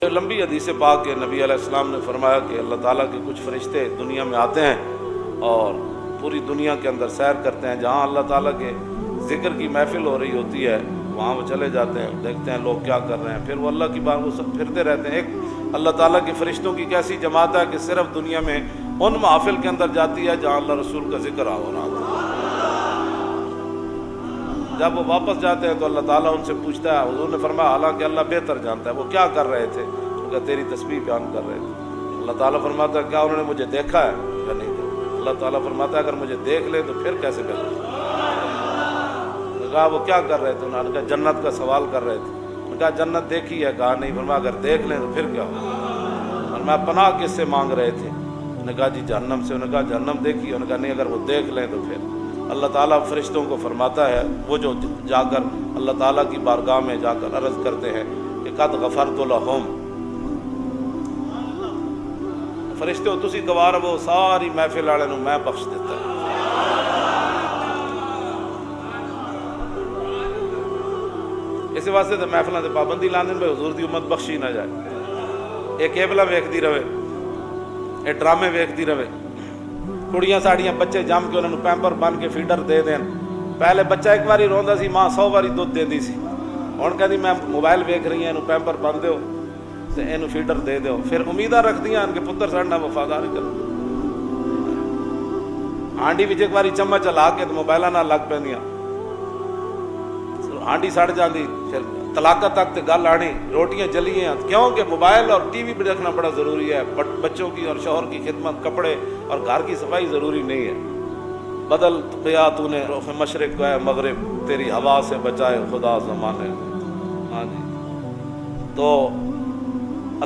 لمبی حدیث پاک کے نبی علیہ السلام نے فرمایا کہ اللہ تعالیٰ کے کچھ فرشتے دنیا میں آتے ہیں اور پوری دنیا کے اندر سیر کرتے ہیں، جہاں اللہ تعالیٰ کے ذکر کی محفل ہو رہی ہوتی ہے وہاں وہ چلے جاتے ہیں، دیکھتے ہیں لوگ کیا کر رہے ہیں، پھر وہ اللہ کی بات وہ سب پھرتے رہتے ہیں۔ ایک اللہ تعالیٰ کے فرشتوں کی کیسی جماعت ہے کہ صرف دنیا میں ان محافل کے اندر جاتی ہے جہاں اللہ رسول کا ذکر ہو رہا ہوتا ہے۔ جب وہ واپس جاتے ہیں تو اللہ تعالیٰ ان سے پوچھتا ہے، حضور نے فرمایا حالانکہ اللہ بہتر جانتا ہے وہ کیا کر رہے تھے، کہ تیری تسبیح بیان کر رہے تھے۔ اللہ تعالیٰ فرماتا ہے کیا انہوں نے مجھے دیکھا ہے یا نہیں دیکھا؟ اللہ تعالیٰ فرماتا ہے اگر مجھے دیکھ لے تو پھر کیسے کر لیں؟ کہا وہ کیا کر رہے تھے؟ انہوں نے کہا جنت کا سوال کر رہے تھے۔ انہوں نے کہا جنت دیکھی ہے؟ کہا نہیں۔ فرمایا اگر دیکھ لیں تو پھر کیا ہوگا؟ فرمایا پناہ کس سے مانگ رہے تھے؟ انہوں نے کہا جی جہنم سے۔ انہوں نے کہا جہنم دیکھی؟ انہوں نے کہا نہیں، اگر وہ دیکھ لیں تو پھر۔ اللہ تعالیٰ فرشتوں کو فرماتا ہے، وہ جو جا کر اللہ تعالیٰ کی بارگاہ میں جا کر عرض کرتے ہیں کہ قد غفرت لہم، فرشتے ہو تسی گوار وہ ساری محفل والے نو میں بخش دیتا ہے۔ اس واسطے تو محفلوں سے پابندی لاندے بھائی حضور دی امت بخشی نہ جائے۔ ایک کیبلا ویکھدی رہے، یہ ڈرامے ویکھدی رہے، کڑیاں ساڑیاں بچے جم کے انہوں پیمپر بن کے فیڈر دے دین۔ پہلے بچہ ایک باری روندا سی ماں 100 باری دودھ دیندی سی، ہن کہندی میں موبائل ویکھ رہی ہوں پیمپر بن دیو تے اینو فیڈر دے دیو، پھر امیداں رکھدیاں کہ پتر ساڈے نال وفادار کر۔ ہانڈی وچ ایک باری چمچ ہلا کے تے موبائلاں نال لگ پیندیاں، ہانڈی سڑ جاندی، پھر طلاقت تک تے گل آنی، روٹیاں جلیاں، کیوں کہ موبائل اور ٹی وی پہ دیکھنا بڑا ضروری ہے، بچوں کی اور شوہر کی خدمت، کپڑے اور گھر کی صفائی ضروری نہیں ہے۔ بدل گیا تو نے رخ مشرق کو ہے مغرب، تیری ہوا سے بچائے خدا زمانے۔ ہاں جی، تو